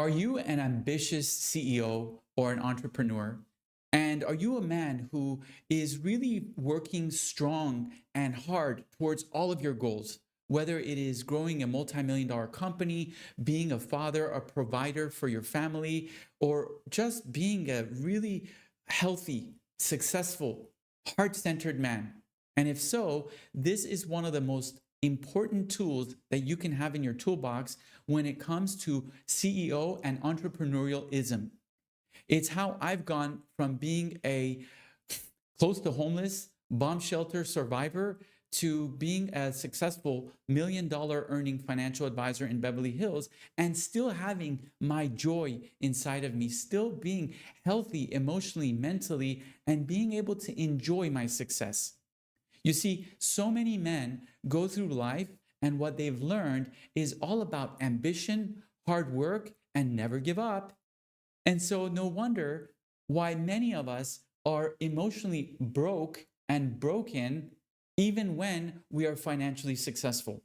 Are you an ambitious CEO or an entrepreneur? And are you a man who is really working strong and hard towards all of your goals? Whether it is growing a multi-million dollar company, being a father, a provider for your family, or just being a really healthy, successful, heart centered man. And if so, this is one of the most important tools that you can have in your toolbox when it comes to CEO and entrepreneurialism. It's how I've gone from being a close to homeless bomb shelter survivor to being a successful $1 million earning financial advisor in Beverly Hills and still having my joy inside of me, still being healthy emotionally, mentally, and being able to enjoy my success. You see, so many men go through life and what they've learned is all about ambition, hard work, and never give up. And so, no wonder why many of us are emotionally broke and broken even when we are financially successful.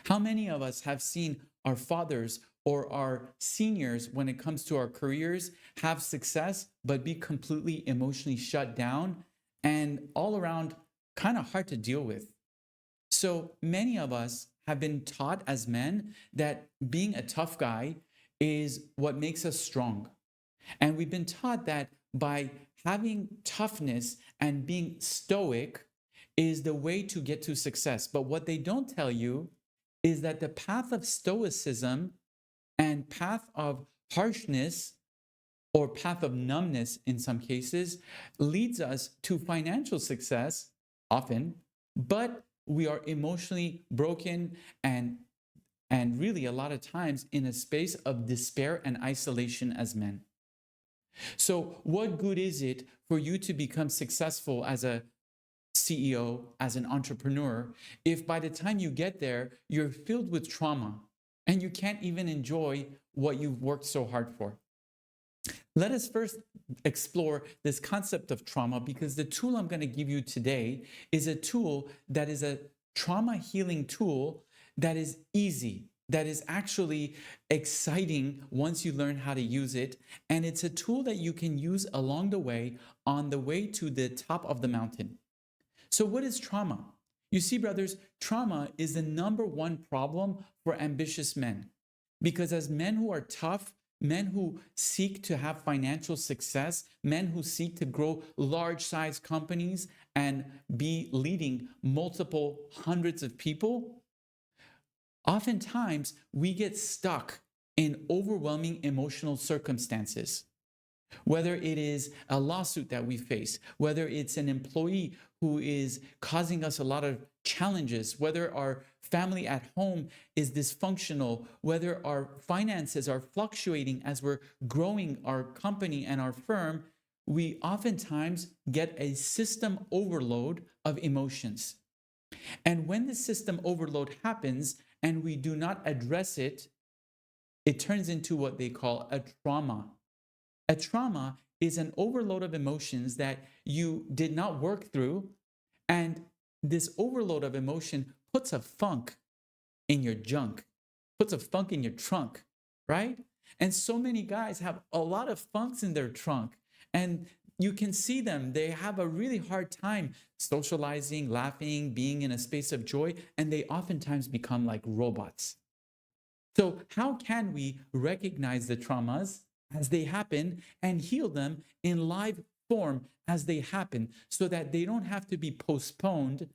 How many of us have seen our fathers or our seniors, when it comes to our careers, have success but be completely emotionally shut down and all around kind of hard to deal with? So many of us have been taught as men that being a tough guy is what makes us strong. And we've been taught that by having toughness and being stoic is the way to get to success. But what they don't tell you is that the path of stoicism and path of harshness or path of numbness in some cases leads us to financial success often, but we are emotionally broken and really a lot of times in a space of despair and isolation as men. So what good is it for you to become successful as a CEO, as an entrepreneur, if by the time you get there, you're filled with trauma and you can't even enjoy what you've worked so hard for? Let us first explore this concept of trauma because the tool I'm going to give you today is a tool that is a trauma healing tool that is easy, that is actually exciting once you learn how to use it. And it's a tool that you can use along the way on the way to the top of the mountain. So, what is trauma? You see, brothers, trauma is the number one problem for ambitious men. Because as men who are tough, men who seek to have financial success, men who seek to grow large size companies and be leading multiple hundreds of people, oftentimes we get stuck in overwhelming emotional circumstances. Whether it is a lawsuit that we face, whether it's an employee who is causing us a lot of challenges, whether our family at home is dysfunctional, whether our finances are fluctuating as we're growing our company and our firm, we oftentimes get a system overload of emotions. And when the system overload happens and we do not address it, it turns into what they call a trauma. A trauma is an overload of emotions that you did not work through, and this overload of emotion puts a funk in your junk, puts a funk in your trunk, right? And so many guys have a lot of funks in their trunk, and you can see them. They have a really hard time socializing, laughing, being in a space of joy, and they oftentimes become like robots. So, how can we recognize the traumas as they happen and heal them in live form as they happen so that they don't have to be postponed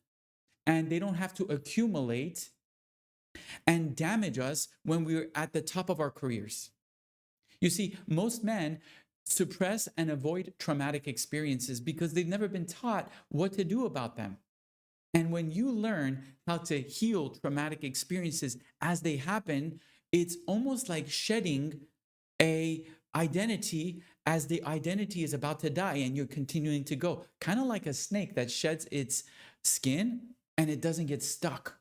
and they don't have to accumulate and damage us when we're at the top of our careers? You see, most men suppress and avoid traumatic experiences because they've never been taught what to do about them. And when you learn how to heal traumatic experiences as they happen, it's almost like shedding a identity as the identity is about to die and you're continuing to go. Kind of like a snake that sheds its skin and it doesn't get stuck,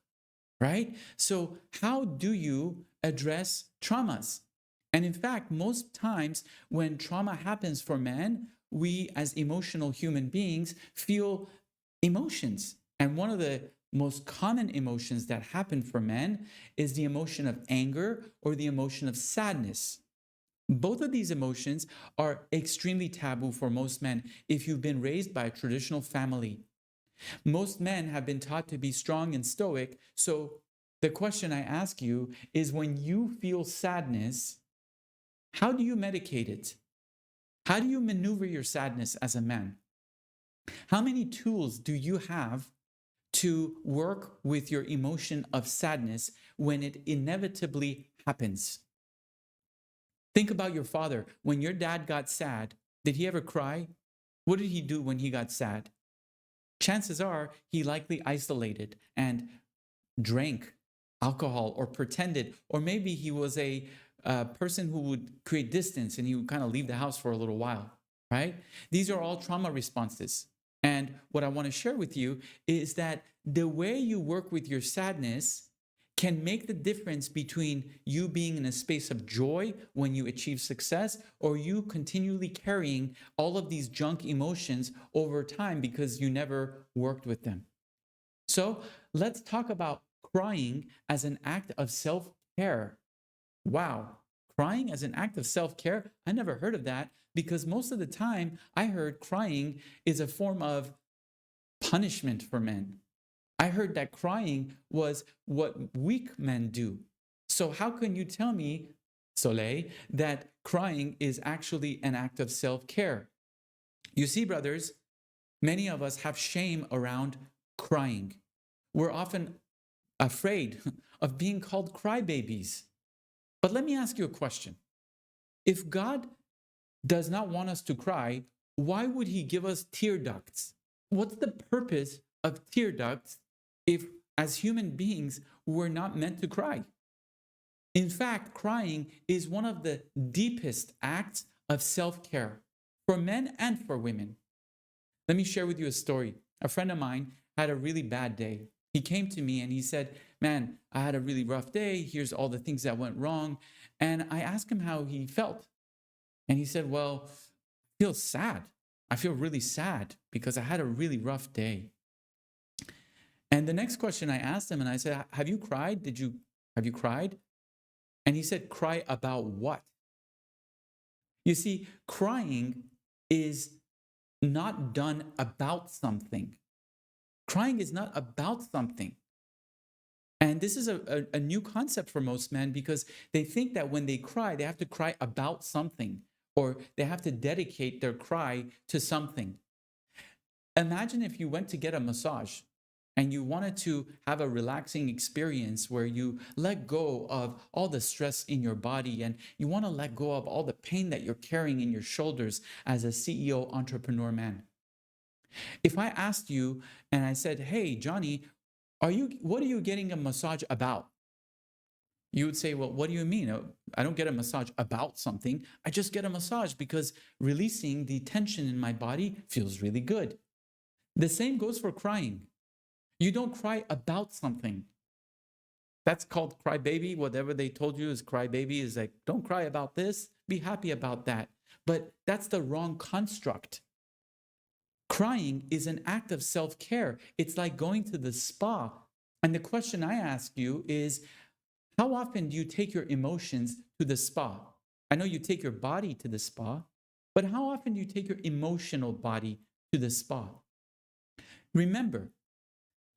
right? So how do you address traumas? And in fact, most times when trauma happens for men, we as emotional human beings feel emotions. And one of the most common emotions that happen for men is the emotion of anger or the emotion of sadness. Both of these emotions are extremely taboo for most men if you've been raised by a traditional family. Most men have been taught to be strong and stoic. So the question I ask you is, when you feel sadness, how do you medicate it? How do you maneuver your sadness as a man? How many tools do you have to work with your emotion of sadness when it inevitably happens? Think about your father. When your dad got sad, did he ever cry? What did he do when he got sad? Chances are he likely isolated and drank alcohol or pretended, or maybe he was a person who would create distance and he would kind of leave the house for a little while, right? These are all trauma responses. And what I want to share with you is that the way you work with your sadness can make the difference between you being in a space of joy when you achieve success, or you continually carrying all of these junk emotions over time because you never worked with them. So let's talk about crying as an act of self care. Wow, crying as an act of self care? I never heard of that, because most of the time I heard crying is a form of punishment for men. I heard that crying was what weak men do. So, how can you tell me, Soleil, that crying is actually an act of self care? You see, brothers, many of us have shame around crying. We're often afraid of being called crybabies. But let me ask you a question. If God does not want us to cry, why would he give us tear ducts? What's the purpose of tear ducts if, as human beings, we're not meant to cry? In fact, crying is one of the deepest acts of self care for men and for women. Let me share with you a story. A friend of mine had a really bad day. He came to me and he said, "Man, I had a really rough day. Here's all the things that went wrong." And I asked him how he felt. And he said, "Well, I feel sad. I feel really sad because I had a really rough day." And the next question I asked him, and I said, "Have you cried? Have you cried?" And he said, "Cry about what?" You see, crying is not done about something. Crying is not about something. And this is a new concept for most men, because they think that when they cry, they have to cry about something, or they have to dedicate their cry to something. Imagine if you went to get a massage and you wanted to have a relaxing experience where you let go of all the stress in your body, and you want to let go of all the pain that you're carrying in your shoulders as a CEO entrepreneur man. If I asked you and I said, "Hey, Johnny, what are you getting a massage about?" You would say, "Well, what do you mean? I don't get a massage about something. I just get a massage because releasing the tension in my body feels really good." The same goes for crying. You don't cry about something. That's called cry baby. Whatever they told you is cry baby, is like, don't cry about this, be happy about that. But that's the wrong construct. Crying is an act of self care. It's like going to the spa. And the question I ask you is, how often do you take your emotions to the spa? I know you take your body to the spa, but how often do you take your emotional body to the spa? Remember,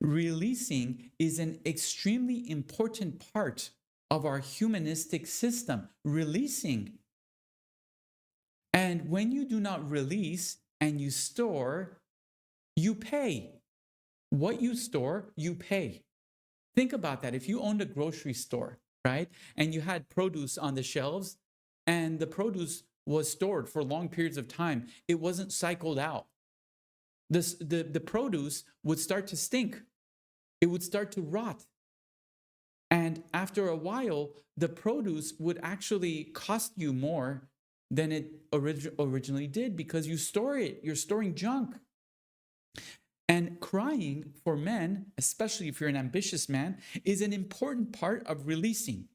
releasing is an extremely important part of our humanistic system. Releasing. And when you do not release and you store, you pay. What you store, you pay. Think about that. If you owned a grocery store, right, and you had produce on the shelves, and the produce was stored for long periods of time, it wasn't cycled out. The produce would start to stink. It would start to rot. And after a while, the produce would actually cost you more than it originally did, because you store it. You're storing junk. And crying for men, especially if you're an ambitious man, is an important part of releasing.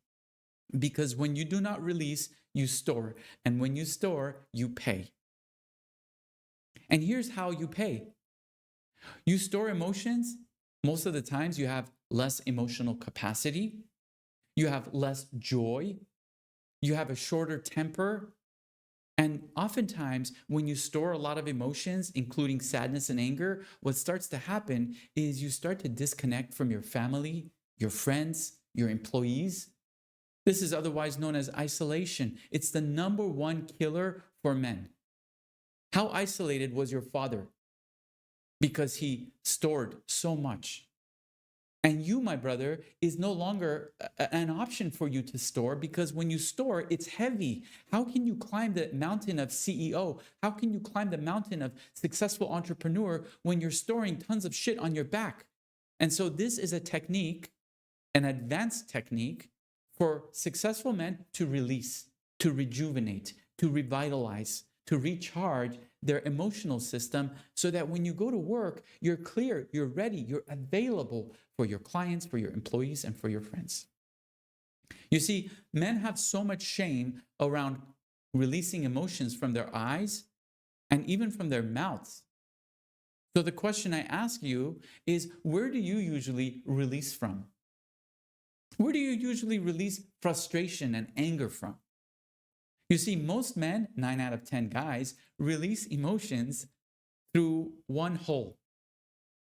Because when you do not release, you store. And when you store, you pay. And here's how you pay. You store emotions. Most of the times you have less emotional capacity. You have less joy. You have a shorter temper. And oftentimes, when you store a lot of emotions, including sadness and anger, what starts to happen is you start to disconnect from your family, your friends, your employees. This is otherwise known as isolation. It's the number one killer for men. How isolated was your father? Because he stored so much. And you, my brother, is no longer an option for you to store, because when you store, it's heavy. How can you climb the mountain of CEO? How can you climb the mountain of successful entrepreneur when you're storing tons of shit on your back? And so this is a technique, an advanced technique for successful men to release, to rejuvenate, to revitalize, to recharge their emotional system, so that when you go to work, you're clear, you're ready, you're available for your clients, for your employees, and for your friends. You see, men have so much shame around releasing emotions from their eyes and even from their mouths. So the question I ask you is, where do you usually release from? Where do you usually release frustration and anger from? You see, most men, 9 out of 10 guys, release emotions through one hole.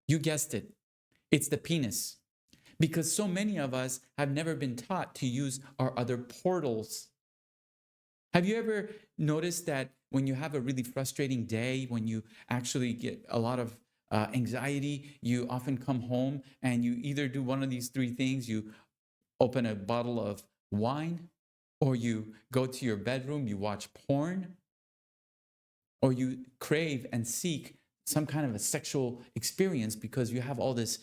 You guessed it. It's the penis. Because so many of us have never been taught to use our other portals. Have you ever noticed that when you have a really frustrating day, when you actually get a lot of anxiety, you often come home and you either do one of these three things: you open a bottle of wine, or you go to your bedroom, you watch porn, or you crave and seek some kind of a sexual experience because you have all this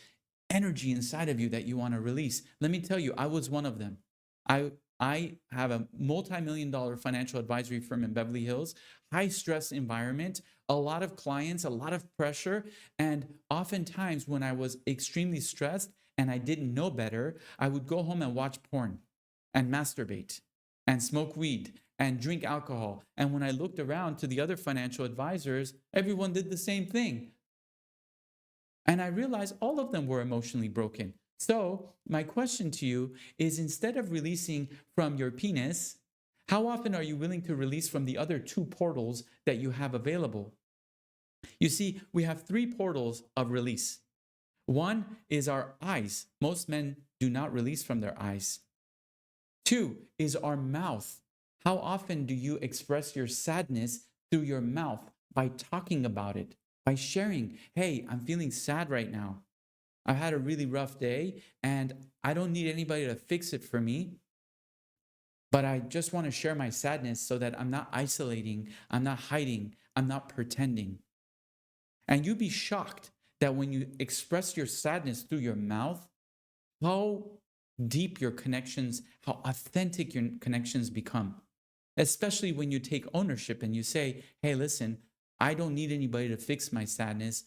energy inside of you that you want to release. Let me tell you, I was one of them. I have a multi-million-dollar financial advisory firm in Beverly Hills, high stress environment, a lot of clients, a lot of pressure. And oftentimes when I was extremely stressed and I didn't know better, I would go home and watch porn and masturbate and smoke weed and drink alcohol. And when I looked around to the other financial advisors, everyone did the same thing. And I realized all of them were emotionally broken. So my question to you is, instead of releasing from your penis, how often are you willing to release from the other two portals that you have available? You see, we have three portals of release. One is our eyes. Most men do not release from their eyes. Two is our mouth. How often do you express your sadness through your mouth? By talking about it, by sharing, hey, I'm feeling sad right now. I've had a really rough day and I don't need anybody to fix it for me, but I just want to share my sadness so that I'm not isolating, I'm not hiding, I'm not pretending. And you'd be shocked that when you express your sadness through your mouth, how deep your connections, how authentic your connections become. Especially when you take ownership and you say, hey, listen, I don't need anybody to fix my sadness.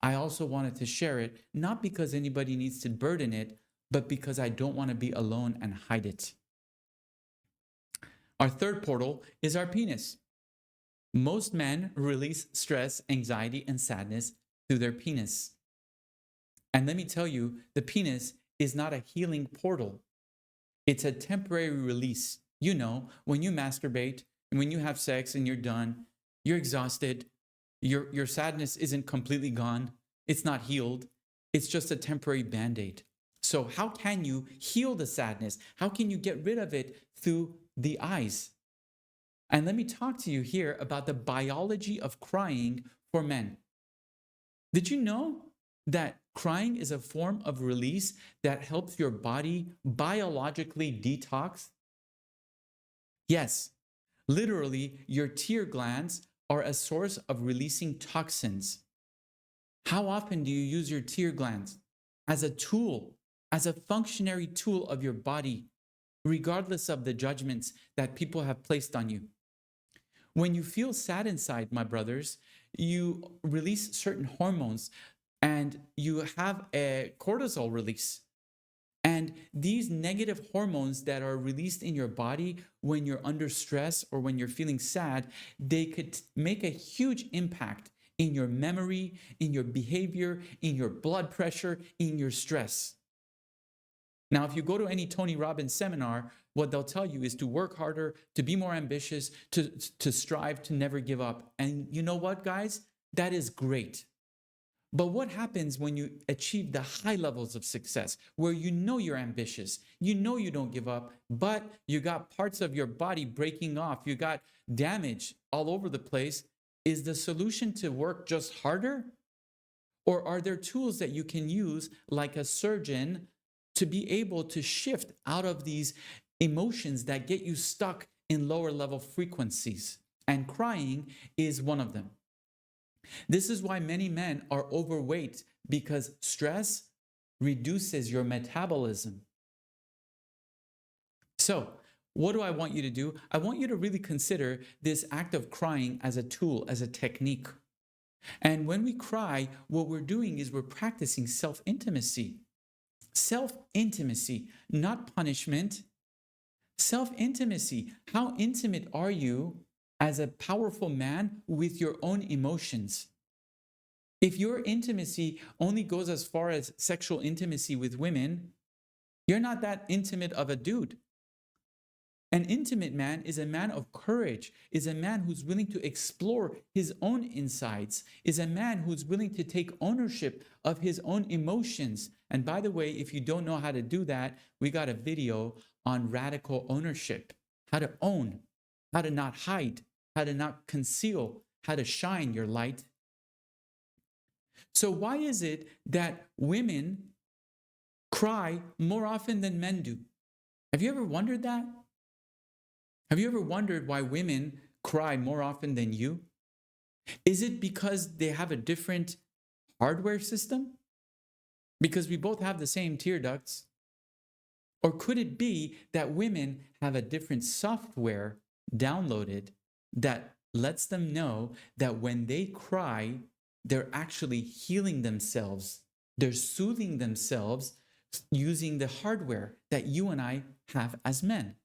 I also wanted to share it, not because anybody needs to burden it, but because I don't want to be alone and hide it. Our third portal is our penis. Most men release stress, anxiety, and sadness through their penis. And let me tell you, the penis is not a healing portal. It's a temporary release. You know, when you masturbate and when you have sex and you're done, you're exhausted. Your sadness isn't completely gone. It's not healed. It's just a temporary band-aid. So how can you heal the sadness? How can you get rid of it? Through the eyes. And let me talk to you here about the biology of crying for men. Did you know that crying is a form of release that helps your body biologically detox? Yes, literally, your tear glands are a source of releasing toxins. How often do you use your tear glands? As a tool, as a functionary tool of your body, regardless of the judgments that people have placed on you. When you feel sad inside, my brothers, you release certain hormones and you have a cortisol release. And these negative hormones that are released in your body when you're under stress or when you're feeling sad, they could make a huge impact in your memory, in your behavior, in your blood pressure, in your stress. Now, if you go to any Tony Robbins seminar, what they'll tell you is to work harder, to be more ambitious, to strive, to never give up. And you know what, guys? That is great. But what happens when you achieve the high levels of success, where you know you're ambitious, you know you don't give up, but you got parts of your body breaking off, you got damage all over the place? Is the solution to work just harder? Or are there tools that you can use, like a surgeon, to be able to shift out of these emotions that get you stuck in lower level frequencies? And crying is one of them. This is why many men are overweight, because stress reduces your metabolism. So, what do I want you to do? I want you to really consider this act of crying as a tool, as a technique. And when we cry, what we're doing is we're practicing self-intimacy. Self-intimacy, not punishment. Self-intimacy. How intimate are you as a powerful man with your own emotions? If your intimacy only goes as far as sexual intimacy with women, you're not that intimate of a dude. An intimate man is a man of courage, is a man who's willing to explore his own insides, is a man who's willing to take ownership of his own emotions. And by the way, if you don't know how to do that, we got a video on radical ownership, how to own, how to not hide, how to not conceal, how to shine your light. So why is it that women cry more often than men do? Have you ever wondered that? Have you ever wondered why women cry more often than you? Is it because they have a different hardware system? Because we both have the same tear ducts? Or could it be that women have a different software downloaded that lets them know that when they cry, they're actually healing themselves? They're soothing themselves using the hardware that you and I have as men.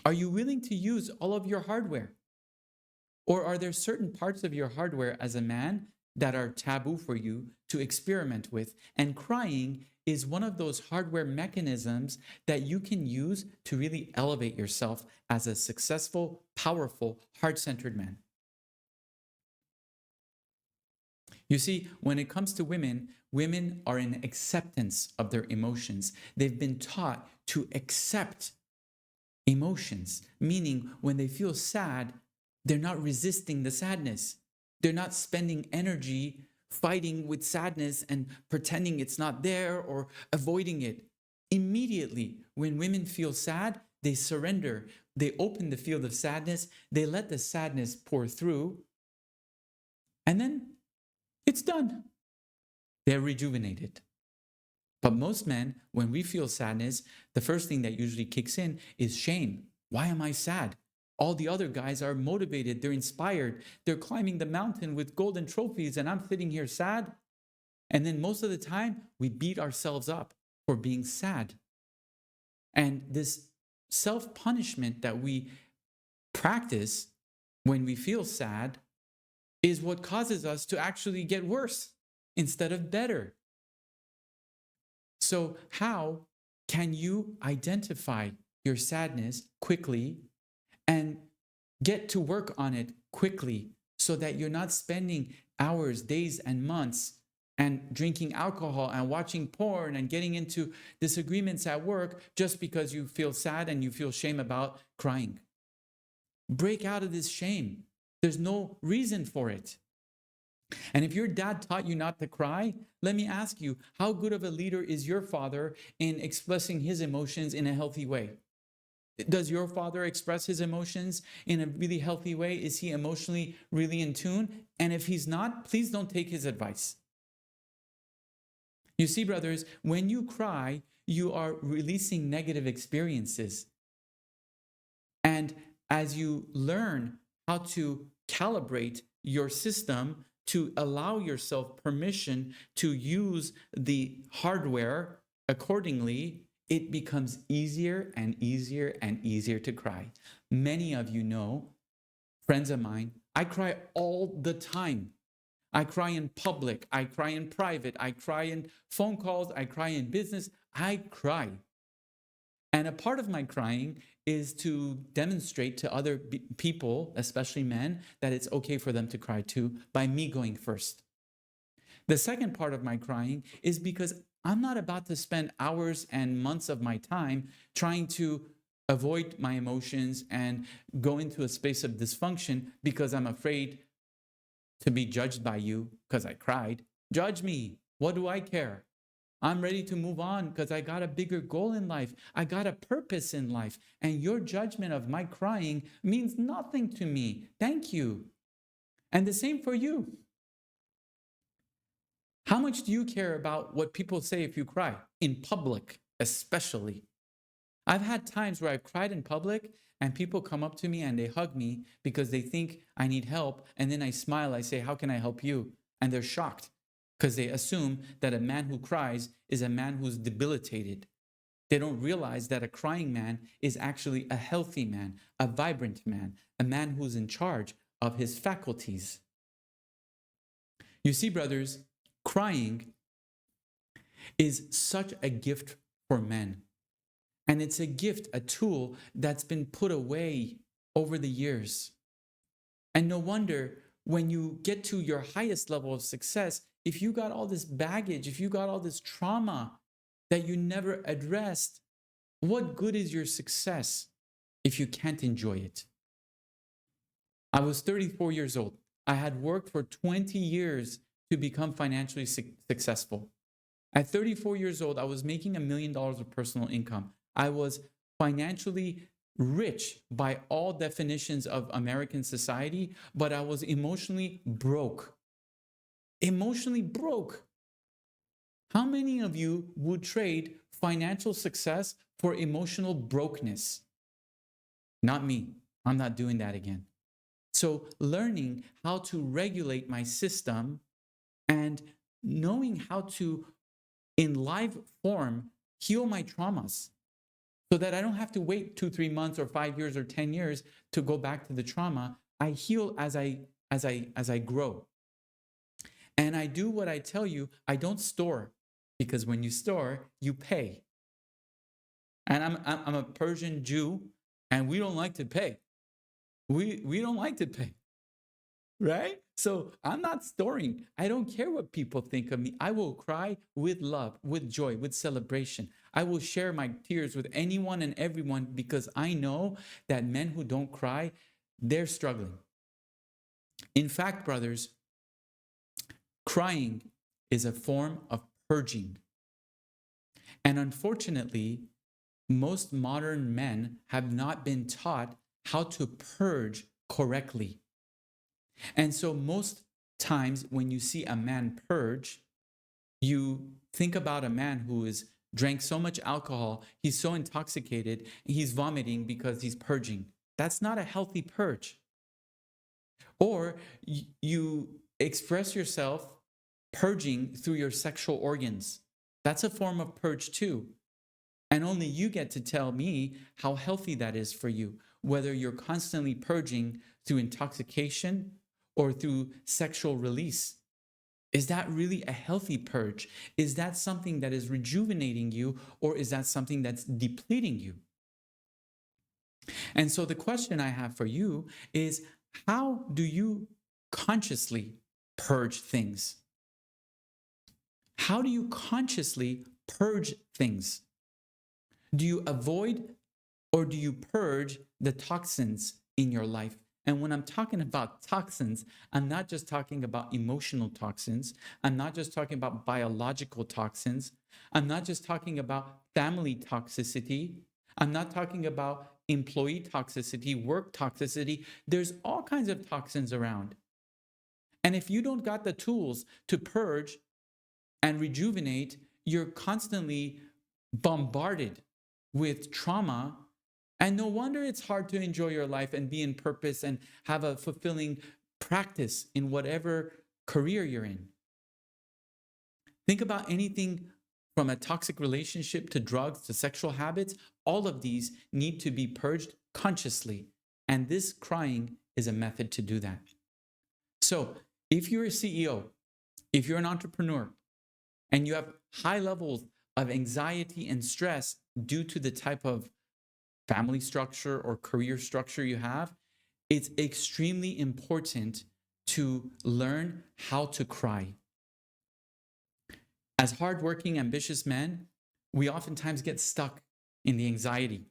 Are you willing to use all of your hardware? Or are there certain parts of your hardware as a man that are taboo for you to experiment with? And crying is one of those hardware mechanisms that you can use to really elevate yourself as a successful, powerful, heart-centered man. You see, when it comes to women, women are in acceptance of their emotions. They've been taught to accept emotions, meaning when they feel sad, they're not resisting the sadness. They're not spending energy fighting with sadness and pretending it's not there or avoiding it. Immediately, when women feel sad, they surrender. They open the field of sadness. They let the sadness pour through. And then it's done. They're rejuvenated. But most men, when we feel sadness, the first thing that usually kicks in is shame. Why am I sad? All the other guys are motivated. They're inspired. They're climbing the mountain with golden trophies, and I'm sitting here sad. And then most of the time, we beat ourselves up for being sad. And this self-punishment that we practice when we feel sad is what causes us to actually get worse instead of better. So how can you identify your sadness quickly and get to work on it quickly so that you're not spending hours, days, and months and drinking alcohol and watching porn and getting into disagreements at work just because you feel sad and you feel shame about crying? Break out of this shame. There's no reason for it. And if your dad taught you not to cry, let me ask you, how good of a leader is your father in expressing his emotions in a healthy way? Does your father express his emotions in a really healthy way? Is he emotionally really in tune? And if he's not, please don't take his advice. You see, brothers, when you cry, you are releasing negative experiences. And as you learn how to calibrate your system to allow yourself permission to use the hardware accordingly, it becomes easier and easier and easier to cry. Many of you know, friends of mine, I cry all the time. I cry in public, I cry in private, I cry in phone calls, I cry in business, I cry. And a part of my crying is to demonstrate to other people, especially men, that it's okay for them to cry too by me going first. The second part of my crying is because I'm not about to spend hours and months of my time trying to avoid my emotions and go into a space of dysfunction because I'm afraid to be judged by you because I cried. Judge me. What do I care? I'm ready to move on because I got a bigger goal in life. I got a purpose in life. And your judgment of my crying means nothing to me. Thank you. And the same for you. How much do you care about what people say if you cry? In public, especially. I've had times where I've cried in public and people come up to me and they hug me because they think I need help. And then I smile, I say, how can I help you? And they're shocked because they assume that a man who cries is a man who's debilitated. They don't realize that a crying man is actually a healthy man, a vibrant man, a man who's in charge of his faculties. You see, brothers, crying is such a gift for men. And it's a gift, a tool that's been put away over the years. And no wonder when you get to your highest level of success, if you got all this baggage, if you got all this trauma that you never addressed, what good is your success if you can't enjoy it? I was 34 years old. I had worked for 20 years to become financially successful. At 34 years old, I was making $1 million of personal income. I was financially rich by all definitions of American society, but I was emotionally broke. Emotionally broke. How many of you would trade financial success for emotional brokenness? Not me. I'm not doing that again. So learning how to regulate my system and knowing how to, in live form, heal my traumas so that I don't have to wait 2-3 months or 5 years or 10 years to go back to the trauma. I heal as I grow. And I do what I tell you. I don't store, because when you store, you pay. And I'm a Persian Jew, and we don't like to pay. We don't like to pay. Right? So I'm not storing. I don't care what people think of me. I will cry with love, with joy, with celebration. I will share my tears with anyone and everyone because I know that men who don't cry, they're struggling. In fact, brothers, crying is a form of purging. And unfortunately, most modern men have not been taught how to purge correctly. And so most times when you see a man purge, you think about a man who has drank so much alcohol, he's so intoxicated, he's vomiting because he's purging. That's not a healthy purge. Or you express yourself purging through your sexual organs. That's a form of purge too. And only you get to tell me how healthy that is for you, whether you're constantly purging through intoxication or through sexual release. Is that really a healthy purge? Is that something that is rejuvenating you, or is that something that's depleting you? And so the question I have for you is, how do you consciously purge things? How do you consciously purge things? Do you avoid or do you purge the toxins in your life? And when I'm talking about toxins, I'm not just talking about emotional toxins. I'm not just talking about biological toxins. I'm not just talking about family toxicity. I'm not talking about employee toxicity, work toxicity. There's all kinds of toxins around. And if you don't got the tools to purge and rejuvenate, you're constantly bombarded with trauma. And no wonder it's hard to enjoy your life and be in purpose and have a fulfilling practice in whatever career you're in. Think about anything from a toxic relationship to drugs to sexual habits. All of these need to be purged consciously. And this crying is a method to do that. So if you're a CEO, if you're an entrepreneur, and you have high levels of anxiety and stress due to the type of family structure or career structure you have, it's extremely important to learn how to cry. As hardworking, ambitious men, we oftentimes get stuck in the anxiety.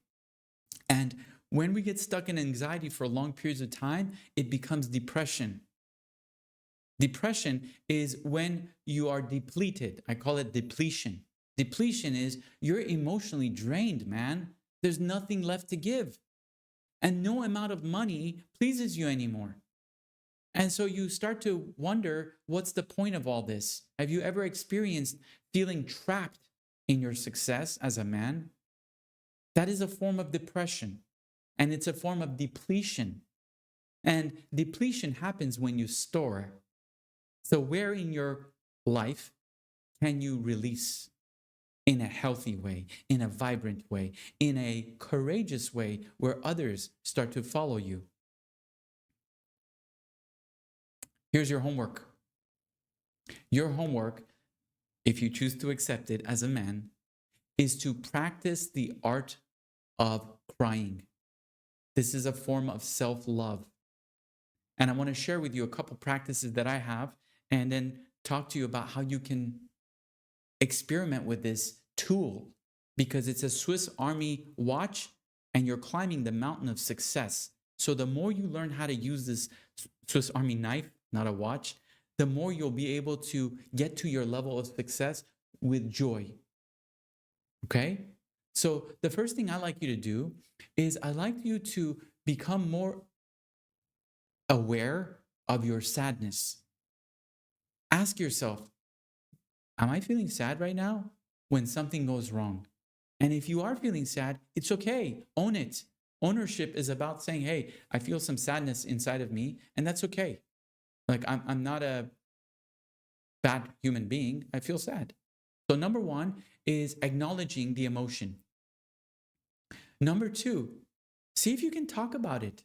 And when we get stuck in anxiety for long periods of time, it becomes depression. Depression is when you are depleted. I call it depletion. Depletion is you're emotionally drained, man. There's nothing left to give. And no amount of money pleases you anymore. And so you start to wonder, what's the point of all this? Have you ever experienced feeling trapped in your success as a man? That is a form of depression, and it's a form of depletion. And depletion happens when you store. So where in your life can you release in a healthy way, in a vibrant way, in a courageous way where others start to follow you? Here's your homework. Your homework, if you choose to accept it as a man, is to practice the art of crying. This is a form of self-love. And I want to share with you a couple practices that I have and then talk to you about how you can experiment with this tool, because it's a Swiss Army watch and you're climbing the mountain of success. So the more you learn how to use this Swiss Army knife, not a watch, the more you'll be able to get to your level of success with joy. Okay? So the first thing I like you to do is I like you to become more aware of your sadness. Ask yourself, am I feeling sad right now when something goes wrong? And if you are feeling sad, it's okay. Own it. Ownership is about saying, hey, I feel some sadness inside of me, and that's okay. Like, I'm not a bad human being. I feel sad. So number one is acknowledging the emotion. Number two, see if you can talk about it.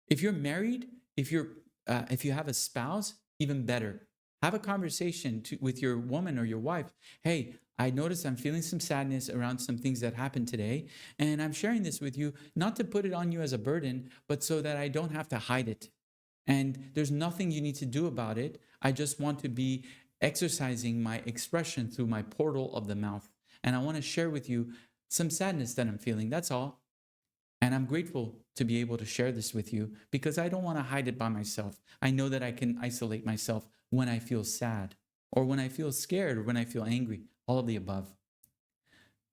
If you're married, if you have a spouse, even better. Have a conversation with your woman or your wife. Hey, I noticed I'm feeling some sadness around some things that happened today, and I'm sharing this with you, not to put it on you as a burden, but so that I don't have to hide it. And there's nothing you need to do about it. I just want to be exercising my expression through my portal of the mouth. And I want to share with you some sadness that I'm feeling. That's all. And I'm grateful to be able to share this with you because I don't want to hide it by myself. I know that I can isolate myself when I feel sad or when I feel scared or when I feel angry, all of the above.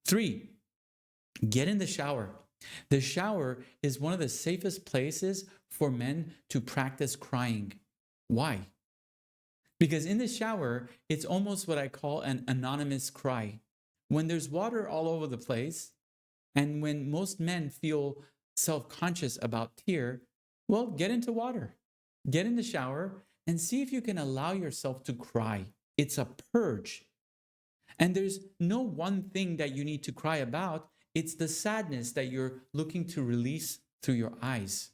3, get in the shower. The shower is one of the safest places for men to practice crying. Why? Because in the shower, it's almost what I call an anonymous cry. When there's water all over the place, and when most men feel self-conscious about tear, well, get into water. Get in the shower and see if you can allow yourself to cry. It's a purge. And there's no one thing that you need to cry about. It's the sadness that you're looking to release through your eyes.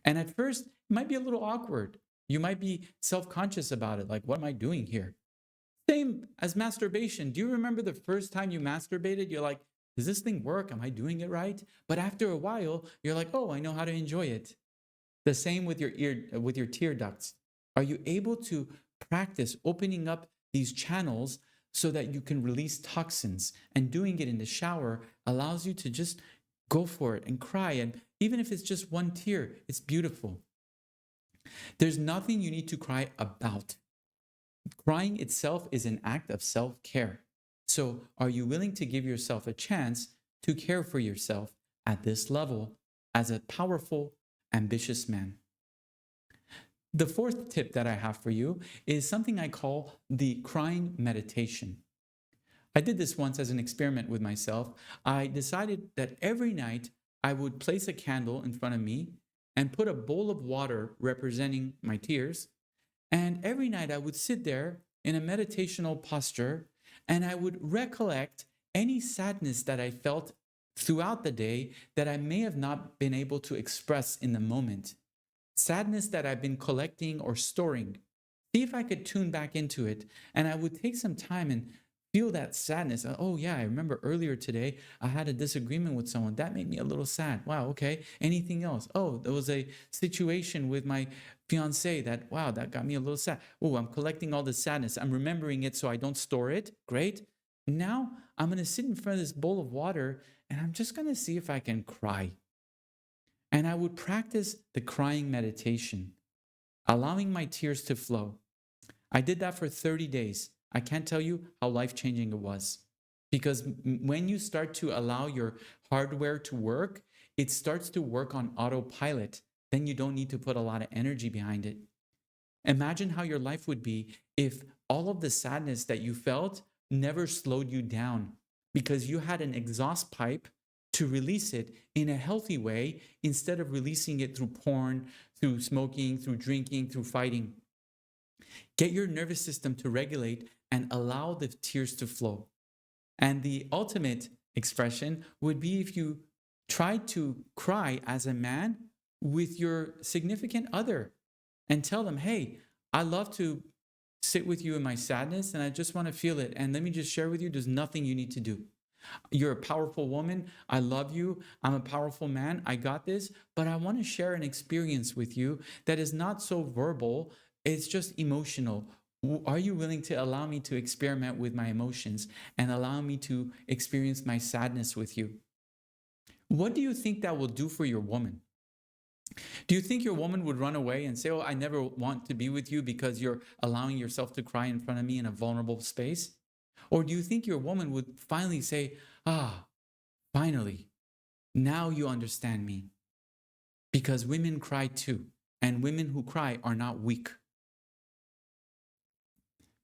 And at first, it might be a little awkward. You might be self-conscious about it. Like, what am I doing here? Same as masturbation. Do you remember the first time you masturbated? You're like, does this thing work? Am I doing it right? But after a while, you're like, oh, I know how to enjoy it. The same with your tear ducts. Are you able to practice opening up these channels so that you can release toxins? And doing it in the shower allows you to just go for it and cry. And even if it's just one tear, it's beautiful. There's nothing you need to cry about. Crying itself is an act of self-care. So are you willing to give yourself a chance to care for yourself at this level as a powerful, ambitious man? The fourth tip that I have for you is something I call the crying meditation. I did this once as an experiment with myself. I decided that every night I would place a candle in front of me and put a bowl of water representing my tears. And every night I would sit there in a meditational posture and I would recollect any sadness that I felt throughout the day that I may have not been able to express in the moment. Sadness that I've been collecting or storing. See if I could tune back into it. And I would take some time and feel that sadness. Oh, yeah, I remember earlier today, I had a disagreement with someone. That made me a little sad. Wow, okay. Anything else? Oh, there was a situation with my fiance that, wow, that got me a little sad. Oh, I'm collecting all the sadness. I'm remembering it so I don't store it. Great. Now I'm going to sit in front of this bowl of water and I'm just going to see if I can cry. And I would practice the crying meditation, allowing my tears to flow. I did that for 30 days. I can't tell you how life changing it was. Because when you start to allow your hardware to work, it starts to work on autopilot. Then you don't need to put a lot of energy behind it. Imagine how your life would be if all of the sadness that you felt never slowed you down because you had an exhaust pipe to release it in a healthy way instead of releasing it through porn, through smoking, through drinking, through fighting. Get your nervous system to regulate and allow the tears to flow. And the ultimate expression would be if you try to cry as a man with your significant other and tell them, hey, I love to sit with you in my sadness and I just want to feel it. And let me just share with you, there's nothing you need to do. You're a powerful woman. I love you. I'm a powerful man. I got this. But I want to share an experience with you that is not so verbal, it's just emotional. Are you willing to allow me to experiment with my emotions and allow me to experience my sadness with you? What do you think that will do for your woman? Do you think your woman would run away and say, oh, I never want to be with you because you're allowing yourself to cry in front of me in a vulnerable space? Or do you think your woman would finally say, ah, finally, now you understand me? Because women cry too, and women who cry are not weak.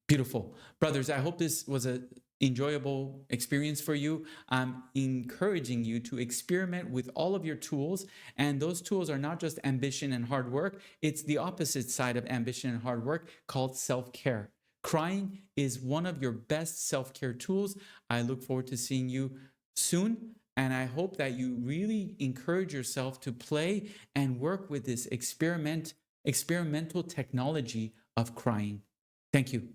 Beautiful. Brothers, I hope this was an enjoyable experience for you. I'm encouraging you to experiment with all of your tools. And those tools are not just ambition and hard work, it's the opposite side of ambition and hard work called self care. Crying is one of your best self care tools. I look forward to seeing you soon. And I hope that you really encourage yourself to play and work with this experimental technology of crying. Thank you.